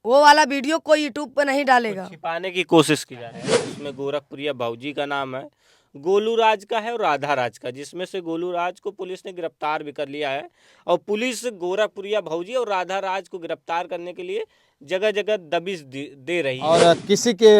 वो वाला वीडियो कोई यूट्यूब पे नहीं डालेगा। छिपाने की कोशिश की जा रही है। उसमें गोरखपुरिया भाऊजी का नाम है, गोलू राज का है और राधा राज का, जिसमें से गोलू राज को पुलिस ने गिरफ्तार भी कर लिया है। और पुलिस गोरखपुरिया भाऊजी और राधा राज को गिरफ्तार करने के लिए जगह जगह दबिश दे रही है। और किसी के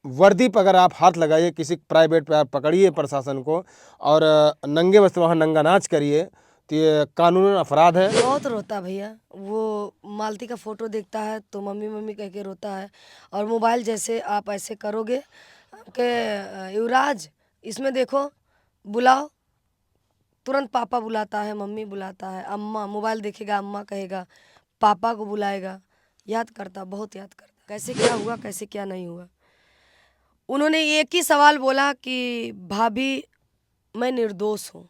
वर्दी पर अगर आप हाथ लगाइए, किसी प्राइवेट पे आप पकड़िए प्रशासन को और नंगे वस्त्र वहाँ नंगा नाच करिए तो ये कानूनन अपराध है। बहुत रोता भैया, वो मालती का फोटो देखता है तो मम्मी मम्मी कह के रोता है। और मोबाइल जैसे आप ऐसे करोगे कि युवराज इसमें देखो, बुलाओ, तुरंत पापा बुलाता है, मम्मी बुलाता है, अम्मा, मोबाइल देखेगा अम्मा कहेगा, पापा को बुलाएगा। याद करता, बहुत याद करता, कैसे क्या हुआ, कैसे क्या नहीं हुआ। उन्होंने एक ही सवाल बोला कि भाभी मैं निर्दोष हूँ।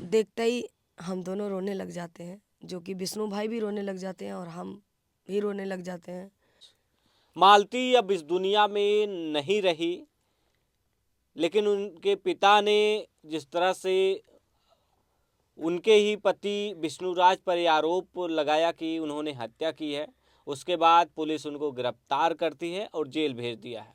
देखते ही हम दोनों रोने लग जाते हैं, जो कि विष्णु भाई भी रोने लग जाते हैं और हम भी रोने लग जाते हैं। मालती अब इस दुनिया में नहीं रही, लेकिन उनके पिता ने जिस तरह से उनके ही पति विष्णुराज पर यह आरोप लगाया कि उन्होंने हत्या की है, उसके बाद पुलिस उनको गिरफ्तार करती है और जेल भेज दिया है।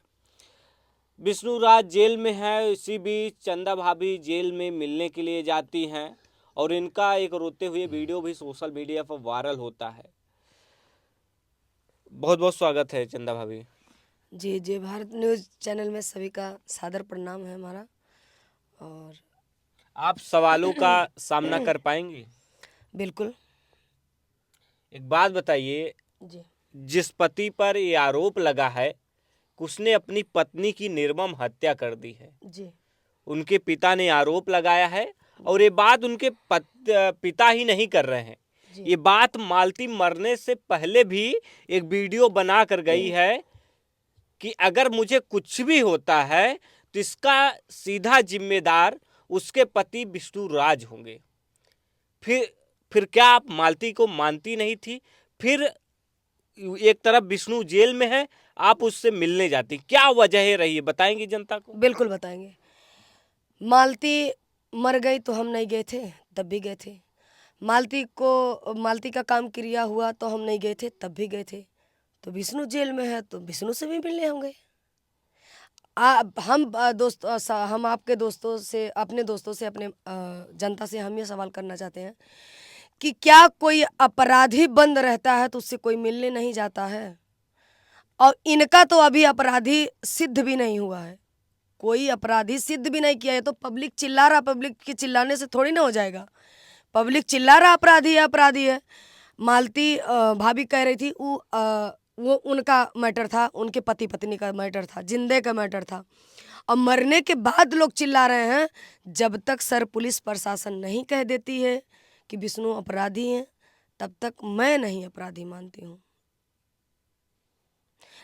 विष्णुराज जेल में है, इसी बीच चंदा भाभी जेल में मिलने के लिए जाती हैं और इनका एक रोते हुए वीडियो भी सोशल मीडिया पर वायरल होता है। बहुत बहुत स्वागत है चंदा भाभी। जी जी, भारत न्यूज़ चैनल में सभी का सादर प्रणाम है हमारा। और आप सवालों का सामना कर पाएंगी? बिल्कुल। एक बात बताइए, जी जिस पति पर ये आरोप लगा है उसने अपनी पत्नी की निर्मम हत्या कर दी है, जी उनके पिता ने आरोप लगाया है और ये बात उनके पिता ही नहीं कर रहे हैं, जी ये बात मालती मरने से पहले भी एक वीडियो बना कर गई है कि अगर मुझे कुछ भी होता है तो इसका सीधा जिम्मेदार उसके पति विष्णुराज होंगे। फिर क्या आप मालती को मानती नहीं थी? फिर एक तरफ विष्णु जेल में है, आप उससे मिलने जाती, क्या वजह रही है, बताएंगी जनता को? बिल्कुल बताएंगे। मालती मर गई तो हम नहीं गए थे, तब भी गए थे। मालती का काम क्रिया हुआ तो हम नहीं गए थे, तब भी गए थे। तो विष्णु जेल में है तो विष्णु से भी मिलने होंगे। हम आपके दोस्तों से, अपने दोस्तों से, अपने जनता से हम ये सवाल करना चाहते हैं कि क्या कोई अपराधी बंद रहता है तो उससे कोई मिलने नहीं जाता है? और इनका तो अभी अपराधी सिद्ध भी नहीं हुआ है, कोई अपराधी सिद्ध भी नहीं किया है। तो पब्लिक चिल्ला रहा, पब्लिक के चिल्लाने से थोड़ी ना हो जाएगा। पब्लिक चिल्ला रहा अपराधी है, अपराधी है। मालती भाभी कह रही थी वो उनका मैटर था, उनके पति पत्नी का मैटर था, जिंदे का मैटर था। और मरने के बाद लोग चिल्ला रहे हैं। जब तक सर पुलिस प्रशासन नहीं कह देती है कि विष्णु अपराधी हैं, तब तक मैं नहीं अपराधी मानती हूँ।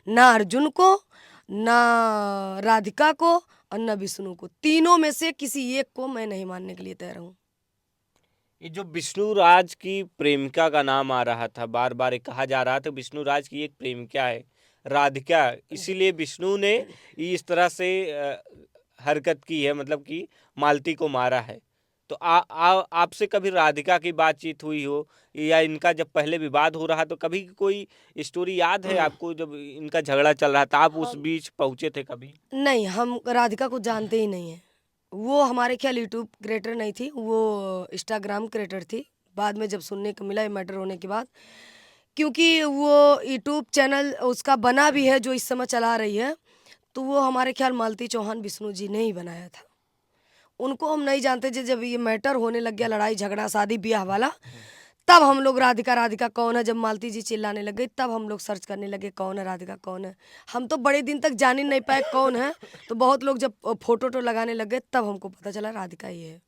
ना अर्जुन को, ना राधिका को और न विष्णु को, तीनों में से किसी एक को मैं नहीं मानने के लिए तैयार हूँ। ये जो विष्णुराज की प्रेमिका का नाम आ रहा था, बार बार ये कहा जा रहा था विष्णुराज की एक प्रेमिका है राधिका, इसीलिए विष्णु ने इस तरह से हरकत की है, मतलब कि मालती को मारा है। तो आपसे कभी राधिका की बातचीत हुई हो, या इनका जब पहले विवाद हो रहा तो कभी कोई स्टोरी याद है आपको, जब इनका झगड़ा चल रहा था आप उस बीच पहुंचे थे कभी? नहीं, हम राधिका को जानते ही नहीं है। वो हमारे ख्याल यूट्यूब क्रिएटर नहीं थी, वो इंस्टाग्राम क्रिएटर थी। बाद में जब सुनने को मिला ये मैटर होने के बाद, क्योंकि वो यूट्यूब चैनल उसका बना भी है जो इस समय चला रही है, तो वो हमारे ख्याल मालती चौहान विष्णु जी ने ही बनाया था। उनको हम नहीं जानते। जब ये मैटर होने लग गया, लड़ाई झगड़ा शादी ब्याह वाला, तब हम लोग राधिका राधिका कौन है, जब मालती जी चिल्लाने लग गई तब हम लोग सर्च करने लगे कौन है राधिका, कौन है। हम तो बड़े दिन तक जान ही नहीं पाए कौन है। तो बहुत लोग जब फोटो लगाने लग गए तब हमको पता चला राधिका ये है।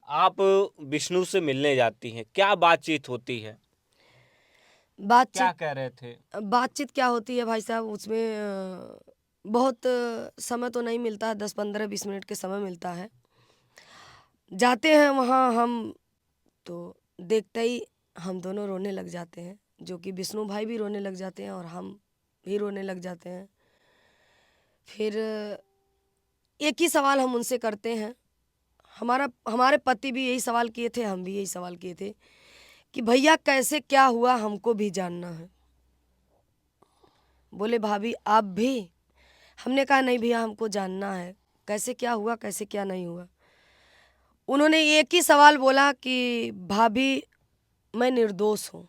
आप विष्णु से मिलने जाती हैं, क्या बातचीत होती है, क्या बातचीत कह रहे थे? बातचीत क्या होती है भाई साहब, उसमें बहुत समय तो नहीं मिलता है, 10-15-20 मिनट के समय मिलता है। जाते हैं वहाँ हम, तो देखते ही हम दोनों रोने लग जाते हैं, जो कि विष्णु भाई भी रोने लग जाते हैं और हम भी रोने लग जाते हैं। फिर एक ही सवाल हम उनसे करते हैं, हमारे पति भी यही सवाल किए थे, हम भी यही सवाल किए थे कि भैया कैसे क्या हुआ हमको भी जानना है। बोले भाभी आप भी? हमने कहा नहीं भैया हमको जानना है कैसे क्या हुआ कैसे क्या नहीं हुआ। उन्होंने एक ही सवाल बोला कि भाभी मैं निर्दोष हूँ,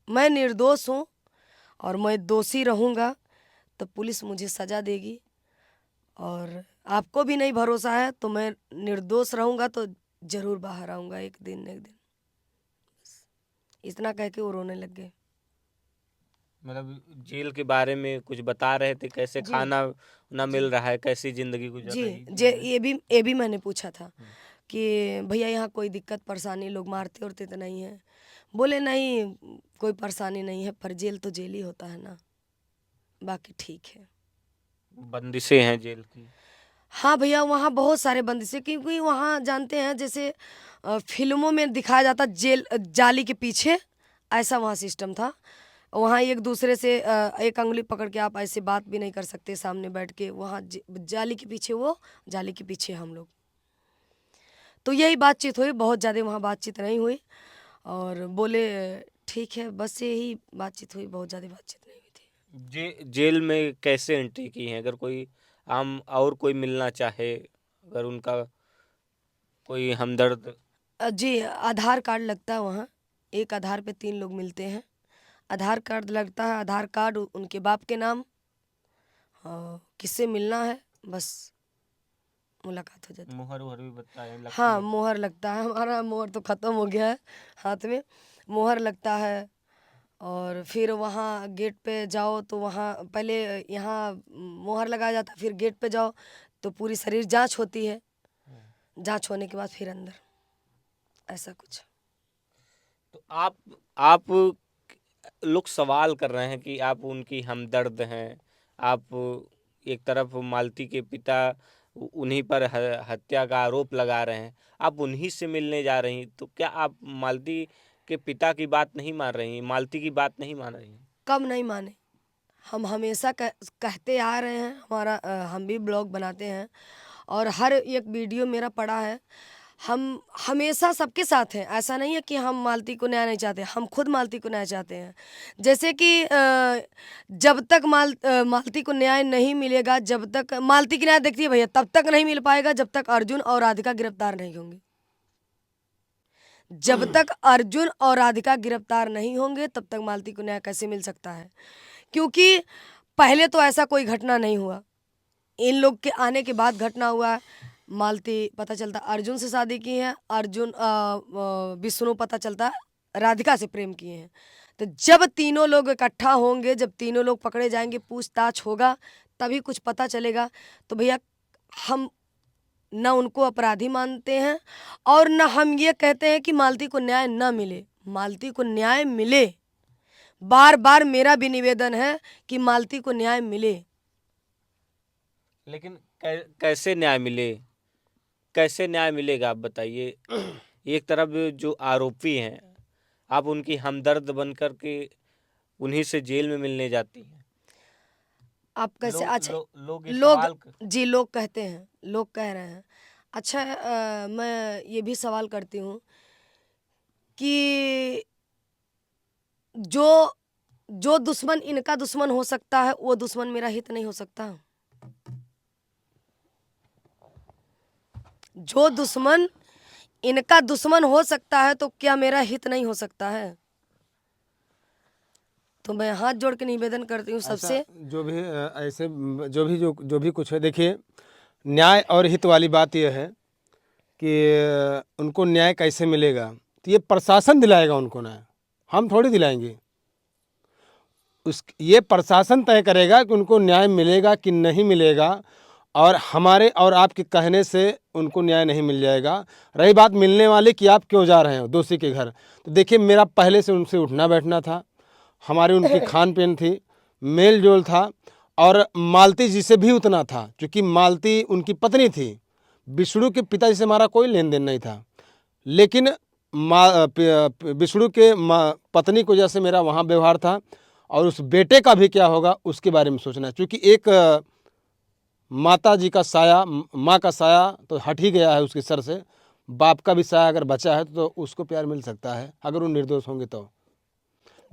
मैं निर्दोष हूँ और मैं दोषी रहूँगा तो पुलिस मुझे सज़ा देगी, और आपको भी नहीं भरोसा है तो मैं निर्दोष रहूँगा तो ज़रूर बाहर आऊँगा एक दिन न एक दिन। इतना कह के वो रोने लग गए। मतलब जेल के बारे में कुछ बता रहे थे, कैसे जी खाना ना जी मिल रहा है, कैसी जिंदगी गुजर जी रही जे जेल में। ये भी मैंने पूछा था कि भैया यहाँ कोई दिक्कत परेशानी लोग मारते उड़ते तो नहीं है? बोले नहीं कोई परेशानी नहीं है, पर जेल तो जेल ही होता है ना, बाकी ठीक है। बंदिशें हैं जेल की। हाँ भैया वहाँ बहुत सारे बंदिशें, क्योंकि वहाँ जानते हैं जैसे फिल्मों में दिखाया जाता जेल जाली के पीछे, ऐसा वहाँ सिस्टम था। वहाँ एक दूसरे से एक अंगुली पकड़ के आप ऐसे बात भी नहीं कर सकते सामने बैठ के, वहाँ जाली के पीछे वो, जाली के पीछे हम लोग। तो यही बातचीत हुई, बहुत ज़्यादा वहाँ बातचीत नहीं हुई, और बोले ठीक है, बस यही बातचीत हुई, बहुत ज़्यादा बातचीत नहीं हुई थी। जेल में कैसे एंट्री की है? अगर कोई आम और कोई मिलना चाहे, अगर उनका कोई हमदर्द। जी आधार कार्ड लगता है वहाँ, एक आधार पे 3 लोग मिलते हैं। आधार कार्ड लगता है, आधार कार्ड उनके बाप के नाम, किससे मिलना है बस मुलाकात हो जाती है। मुहर वुहर भी बताए लगती हाँ है। मोहर लगता है, हमारा मोहर तो ख़त्म हो गया है हाथ में, मोहर लगता है। और फिर वहाँ गेट पे जाओ तो वहाँ पहले यहाँ मोहर लगाया जाता है, फिर गेट पे जाओ तो पूरी शरीर जांच होती है, जांच होने के बाद फिर अंदर, ऐसा कुछ। तो आप लोग सवाल कर रहे हैं कि आप उनकी हमदर्द हैं। आप एक तरफ मालती के पिता उन्हीं पर हत्या का आरोप लगा रहे हैं, आप उन्हीं से मिलने जा रही, तो क्या आप मालती के पिता की बात नहीं मान रही, मालती की बात नहीं मान रही? कब नहीं माने, हम हमेशा कहते आ रहे हैं, हमारा हम भी ब्लॉग बनाते हैं और हर एक वीडियो मेरा पड़ा है। हम हमेशा सबके साथ हैं, ऐसा नहीं है कि हम मालती को न्याय नहीं चाहते, हम खुद मालती को न्याय चाहते हैं। जैसे कि जब तक मालती को न्याय नहीं मिलेगा, जब तक मालती की न्याय देखती है भैया, तब तक नहीं मिल पाएगा जब तक अर्जुन और राधिका गिरफ्तार नहीं होंगे। जब तक अर्जुन और राधिका गिरफ्तार नहीं होंगे तब तक मालती को न्याय कैसे मिल सकता है? क्योंकि पहले तो ऐसा कोई घटना नहीं हुआ, इन लोग के आने के बाद घटना हुआ है। मालती पता चलता अर्जुन से शादी की है, अर्जुन विष्णु पता चलता राधिका से प्रेम किए हैं। तो जब तीनों लोग इकट्ठा होंगे, जब तीनों लोग पकड़े जाएंगे, पूछताछ होगा, तभी कुछ पता चलेगा। तो भैया हम न उनको अपराधी मानते हैं और न हम ये कहते हैं कि मालती को न्याय न मिले, मालती को न्याय मिले। बार बार मेरा भी निवेदन है कि मालती को न्याय मिले। लेकिन कैसे न्याय मिले, कैसे न्याय मिलेगा आप बताइए? एक तरफ जो आरोपी हैं, आप उनकी हमदर्द बनकर के उन्हीं से जेल में मिलने जाती हैं। आप कैसे अच्छा लोग ये लोग सवाल जी लोग कहते हैं, लोग कह रहे हैं। अच्छा मैं ये भी सवाल करती हूँ कि जो जो दुश्मन इनका दुश्मन हो सकता है, वो दुश्मन मेरा हित नहीं हो सकता? जो दुश्मन इनका दुश्मन हो सकता है तो क्या मेरा हित नहीं हो सकता है? तो मैं हाथ जोड़ के निवेदन करती हूँ सबसे। जो भी ऐसे जो भी कुछ है, देखिए न्याय और हित वाली बात यह है कि उनको न्याय कैसे मिलेगा, तो ये प्रशासन दिलाएगा उनको न्याय, हम थोड़ी दिलाएंगे। ये प्रशासन तय करेगा कि उनको न्याय मिलेगा कि नहीं मिलेगा, और हमारे और आपके कहने से उनको न्याय नहीं मिल जाएगा। रही बात मिलने वाली कि आप क्यों जा रहे हो दोषी के घर, तो देखिए मेरा पहले से उनसे उठना बैठना था, हमारी उनकी खान पीन थी, मेल जोल था, और मालती जी से भी उतना था, क्योंकि मालती उनकी पत्नी थी। विष्णु के पिताजी से हमारा कोई लेन देन नहीं था, लेकिन विष्णु के पत्नी को जैसे मेरा वहाँ व्यवहार था, और उस बेटे का भी क्या होगा उसके बारे में सोचना है। क्योंकि एक माता जी का साया, माँ का साया तो हट ही गया है उसके सर से, बाप का भी साया अगर बचा है तो उसको प्यार मिल सकता है अगर वो निर्दोष होंगे तो।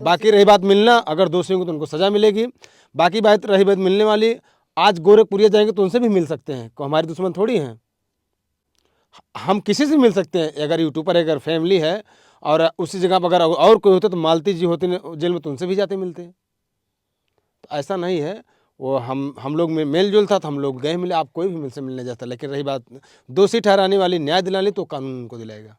बाकी रही बात मिलना, अगर दोषी होंगे तो उनको सज़ा मिलेगी। बाकी बात रही बात मिलने वाली, आज गोरखपुरिया जाएंगे तो उनसे भी मिल सकते हैं, को हमारे दुश्मन थोड़ी हैं। हम किसी से मिल सकते हैं, अगर यूट्यूब पर अगर फैमिली है और उसी जगह पर अगर और कोई होते तो मालती जी होते जेल में तो उनसे भी जाते मिलते। तो ऐसा नहीं है, वो हम लोग में मेल जोल था तो हम लोग गए मिले, आप कोई भी मिल से मिलने जाता। लेकिन रही बात दोषी ठहराने वाली, न्याय दिलाने, तो कानून उनको दिलाएगा।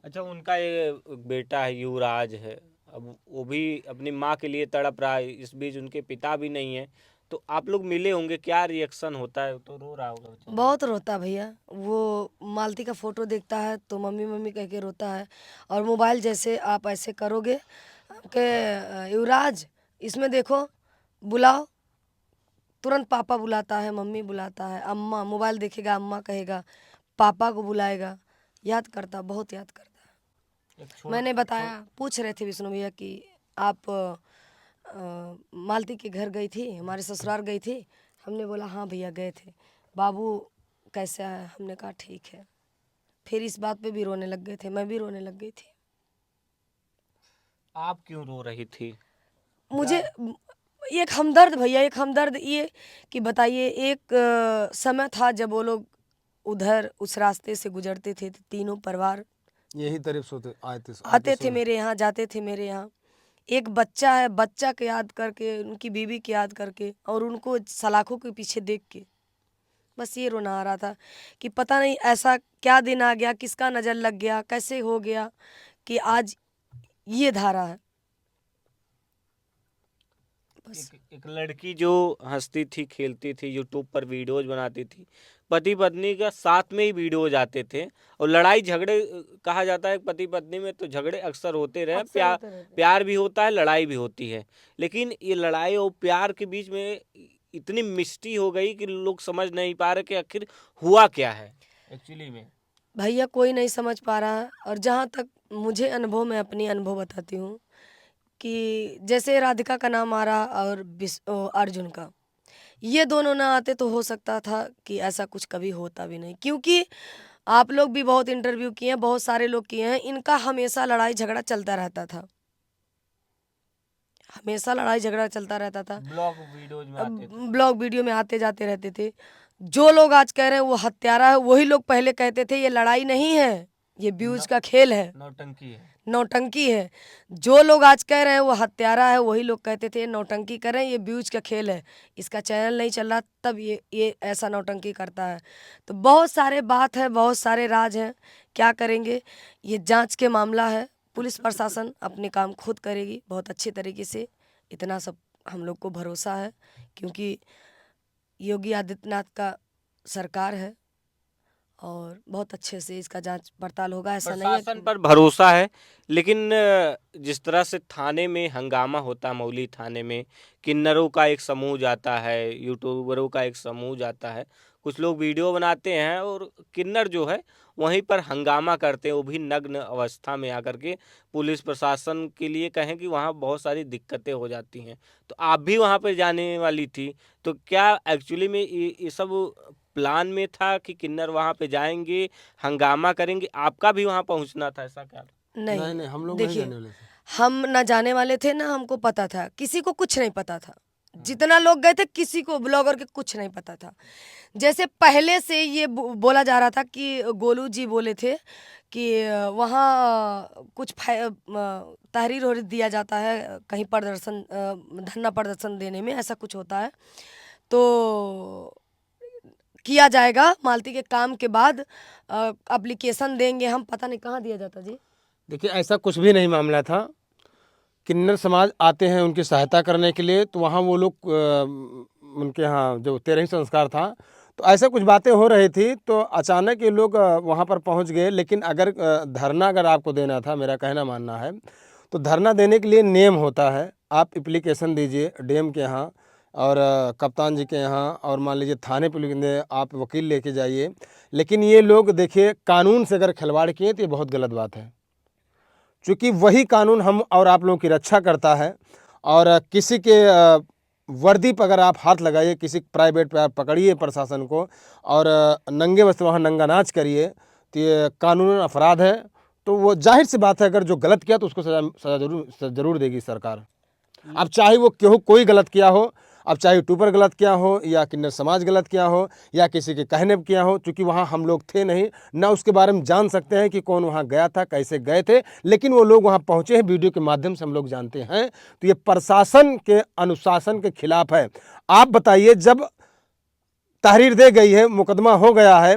अच्छा, उनका ये बेटा है युवराज है, अब वो भी अपनी माँ के लिए तड़प रहा है, इस बीच उनके पिता भी नहीं है, तो आप लोग मिले होंगे, क्या रिएक्शन होता है? तो रो रहा होगा बेचारा। बहुत रोता भैया, वो मालती का फोटो देखता है तो मम्मी मम्मी कह के रोता है। और मोबाइल जैसे आप ऐसे करोगे कि युवराज इसमें देखो, बुलाओ, तुरंत पापा बुलाता है, मम्मी बुलाता है, अम्मा, मोबाइल देखेगा अम्मा कहेगा, पापा को बुलाएगा। याद करता, बहुत याद करता है। मैंने बताया, पूछ रहे थे विष्णु भैया कि आप मालती के घर गई थी, हमारे ससुराल गई थी। हमने बोला हाँ भैया गए थे। बाबू कैसा है? हमने कहा ठीक है। फिर इस बात पे भी रोने लग गए थे, मैं भी रोने लग गई थी। आप क्यों रो रही थी? मुझे एक हमदर्द भैया, एक हमदर्द ये कि बताइए, एक समय था जब वो लोग उधर उस रास्ते से गुजरते थे, तीनों परिवार यही तरफ सोते आते थे मेरे यहाँ, जाते थे मेरे यहाँ। एक बच्चा है, बच्चा के याद करके, उनकी बीवी की याद करके और उनको सलाखों के पीछे देख के बस ये रोना आ रहा था कि पता नहीं ऐसा क्या दिन आ गया, किसका नज़र लग गया, कैसे हो गया कि आज ये धारा है। बस एक लड़की जो हंसती थी, खेलती थी, यूट्यूब पर वीडियोज बनाती थी, पति पत्नी का साथ में ही वीडियोज आते थे, और लड़ाई झगड़े, कहा जाता है पति पत्नी में तो झगड़े अक्सर होते रहे, अक्सर होते रहते हैं। प्यार भी होता है, लड़ाई भी होती है, लेकिन ये लड़ाई और प्यार के बीच में इतनी मिस्टी हो गई कि लोग समझ नहीं पा रहे कि आखिर हुआ क्या है एक्चुअली में। भैया कोई नहीं समझ पा रहा है। और जहाँ तक मुझे अनुभव, मैं अपनी अनुभव बताती हूँ कि जैसे राधिका का नाम आ रहा और अर्जुन का, ये दोनों ना आते तो हो सकता था कि ऐसा कुछ कभी होता भी नहीं। क्योंकि आप लोग भी बहुत इंटरव्यू किए हैं, बहुत सारे लोग किए हैं, इनका हमेशा लड़ाई झगड़ा चलता रहता था, हमेशा लड़ाई झगड़ा चलता रहता था। ब्लॉग वीडियोज में आते थे। ब्लॉग वीडियो में आते जाते रहते थे। जो लोग आज कह रहे हैं वो हत्यारा है, वही लोग पहले कहते थे ये लड़ाई नहीं है, ये व्यूज का खेल है, नौटंकी है। नौटंकी है। जो लोग आज कह रहे हैं वो हत्यारा है, वही लोग कहते थे ये नौटंकी कर रहे हैं, ये व्यूज का खेल है, इसका चैनल नहीं चल रहा तब ये ऐसा नौटंकी करता है। तो बहुत सारे बात है, बहुत सारे राज हैं, क्या करेंगे, ये जांच के मामला है। पुलिस प्रशासन अपने काम खुद करेगी बहुत अच्छे तरीके से, इतना सब हम लोग को भरोसा है, क्योंकि योगी आदित्यनाथ का सरकार है और बहुत अच्छे से इसका जांच पड़ताल होगा। ऐसा नहीं है प्रशासन पर भरोसा है, लेकिन जिस तरह से थाने में हंगामा होता है, मौली थाने में किन्नरों का एक समूह जाता है, यूट्यूबरों का एक समूह जाता है, कुछ लोग वीडियो बनाते हैं और किन्नर जो है वहीं पर हंगामा करते हैं, वो भी नग्न अवस्था में आकर के। पुलिस प्रशासन के लिए कहें कि वहाँ बहुत सारी दिक्कतें हो जाती हैं, तो आप भी वहाँ पर जाने वाली थी, तो क्या एक्चुअली में ये सब प्लान में था कि किन्नर वहाँ पे जाएंगे, हंगामा करेंगे, आपका भी वहाँ पहुँचना था, ऐसा क्या? नहीं, नहीं, हम लोग नहीं देखिए, जाने वाले थे। हम ना जाने वाले थे, ना हमको पता था, किसी को कुछ नहीं पता था। जितना लोग गए थे किसी को, ब्लॉगर के कुछ नहीं पता था। जैसे पहले से ये बोला जा रहा था कि गोलू जी बोले थे कि वहाँ कुछ तहरीर और दिया जाता है कहीं प्रदर्शन, धरना प्रदर्शन देने में ऐसा कुछ होता है, तो किया जाएगा मालती के काम के बाद, एप्लीकेशन देंगे हम, पता नहीं कहाँ दिया जाता जी। देखिए ऐसा कुछ भी नहीं मामला था। किन्नर समाज आते हैं उनकी सहायता करने के लिए, तो वहाँ वो लोग उनके यहाँ जो 13 संस्कार था, तो ऐसा कुछ बातें हो रही थी, तो अचानक ये लोग वहाँ पर पहुँच गए। लेकिन अगर धरना अगर आपको देना था, मेरा कहना मानना है, तो धरना देने के लिए नियम होता है। आप एप्लीकेशन दीजिए डीएम के यहाँ और कप्तान जी के यहाँ, और मान लीजिए थाने पुलिस आप वकील लेके जाइए। लेकिन ये लोग देखिए, कानून से अगर खिलवाड़ किए तो ये बहुत गलत बात है, क्योंकि वही कानून हम और आप लोगों की रक्षा करता है। और किसी के वर्दी पर अगर आप हाथ लगाइए, किसी प्राइवेट पर आप पकड़िए प्रशासन को और नंगे वस्त्र वहाँ नंगा नाच करिए, कानूनन अपराध है। तो वो जाहिर सी बात है, अगर जो गलत किया तो उसको सज़ा जरूर देगी सरकार। अब चाहे वो क्यों कोई गलत किया हो, अब चाहे यूट्यूबर गलत किया हो या किन्नर समाज गलत किया हो या किसी के कहने पर किया हो, चूँकि वहाँ हम लोग थे नहीं, ना उसके बारे में जान सकते हैं कि कौन वहाँ गया था, कैसे गए थे, लेकिन वो लोग वहाँ पहुँचे हैं, वीडियो के माध्यम से हम लोग जानते हैं। तो ये प्रशासन के अनुशासन के खिलाफ है। आप बताइए, जब तहरीर दे गई है, मुकदमा हो गया है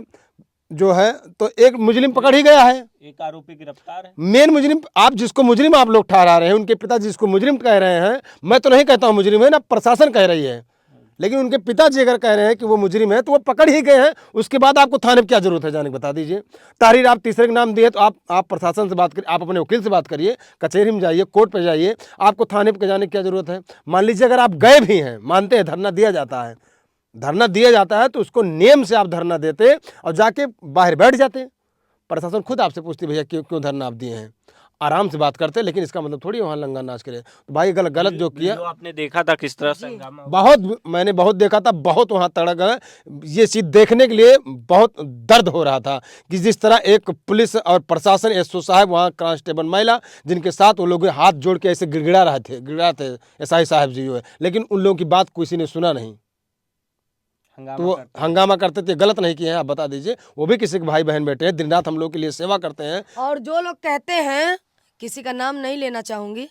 जो है, तो एक मुजरिम पकड़ ही गया है, एक आरोपी गिरफ्तार है। मेन मुजरिम, आप जिसको मुजरिम आप लोग ठहरा रहे हैं, उनके पिता जिसको मुजरिम कह रहे हैं, मैं तो नहीं कहता हूँ मुजरिम है, ना प्रशासन कह रही है, लेकिन उनके पिताजी अगर कह रहे हैं कि वो मुजरिम है तो वो पकड़ ही गए हैं। उसके बाद आपको थाने में क्या जरूरत है जाने की, बता दीजिए। तहरीर आप तीसरे के नाम दिए तो आप प्रशासन से बात करिए, आप अपने वकील से बात करिए, कचहरी में जाइए, कोर्ट पर जाइए, आपको थाने पर जाने की क्या जरूरत है। मान लीजिए अगर आप गए भी हैं, मानते हैं धरना दिया जाता है, तो उसको नियम से आप धरना देते और जाके बाहर बैठ जाते। प्रशासन खुद आपसे पूछती भैया क्यों धरना आप दिए हैं, आराम से बात करते, लेकिन इसका मतलब थोड़ी वहाँ लंगा नाच करे। तो भाई गलत जो किया, जो आपने देखा था किस तरह से हंगामा हुआ? मैंने बहुत देखा था, बहुत वहाँ तड़क गए। ये चीज़ देखने के लिए बहुत दर्द हो रहा था कि जिस तरह एक पुलिस और प्रशासन, एसओ साहब, वहाँ कांस्टेबल महिला, जिनके साथ वो लोग हाथ जोड़ के ऐसे गिड़गिड़ा थे एसआई साहब जी जो है, लेकिन उन लोगों की बात किसी ने सुना नहीं। तो वो हंगामा करते थे, गलत नहीं किए हैं, आप बता दीजिए। वो भी किसी के भाई बहन बेटे हैं, दिन रात हम लोग के लिए सेवा करते हैं। और जो लोग कहते हैं, किसी का नाम नहीं लेना चाहूँगी,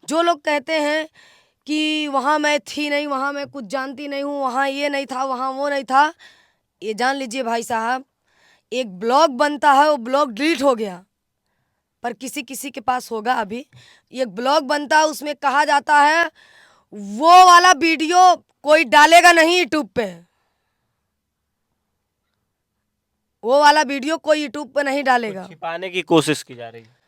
जो लोग कहते हैं कि वहाँ मैं थी नहीं, वहाँ मैं कुछ जानती नहीं हूँ, वहाँ ये नहीं था, वहाँ वो नहीं था, ये जान लीजिए भाई साहब, एक ब्लॉग बनता है, वो ब्लॉग डिलीट हो गया, पर किसी किसी के पास होगा अभी। एक ब्लॉग बनता है, उसमें कहा जाता है वो वाला वीडियो कोई डालेगा नहीं यूट्यूब पे, वो वाला वीडियो कोई यूट्यूब पे नहीं डालेगा। छिपाने की कोशिश की जा रही है।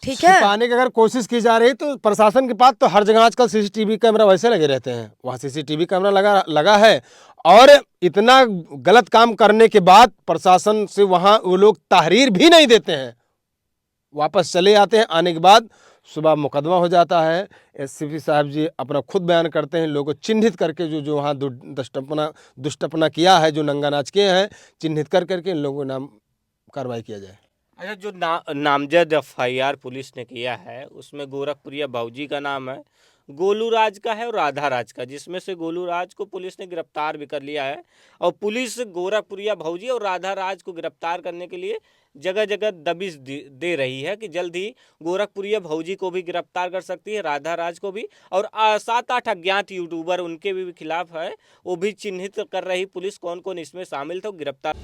ठीक है, छिपाने की अगर कोशिश की जा रही तो प्रशासन के पास तो हर जगह आजकल सीसीटीवी कैमरा वैसे लगे रहते हैं, वहाँ सीसीटीवी कैमरा लगा है। और इतना गलत काम करने के बाद प्रशासन से वहाँ वो लोग तहरीर भी नहीं देते हैं, वापस चले आते हैं। आने के बाद सुबह मुकदमा हो जाता है। एससीपी साहब जी अपना खुद बयान करते हैं, लोगों को चिन्हित करके जो वहाँ दुष्टपना किया है, जो नंगा नाच किए हैं, चिन्हित करके इन लोगों को नाम कार्रवाई किया जाए। अच्छा, जो नामजद एफआईआर पुलिस ने किया है उसमें गोरखपुरिया भौजी का नाम है, गोलू राज का है और राधा राज का, जिसमें से गोलू राज को पुलिस ने गिरफ्तार भी कर लिया है। और पुलिस गोरखपुरिया भौजी और राधा राज को गिरफ्तार करने के लिए जगह जगह दबिश दे रही है कि जल्द ही गोरखपुरिया भौजी को भी गिरफ्तार कर सकती है, राधा राज को भी, और 7-8 अज्ञात यूट्यूबर उनके भी खिलाफ है, वो भी चिन्हित कर रही पुलिस कौन कौन इसमें शामिल थे, गिरफ्तार।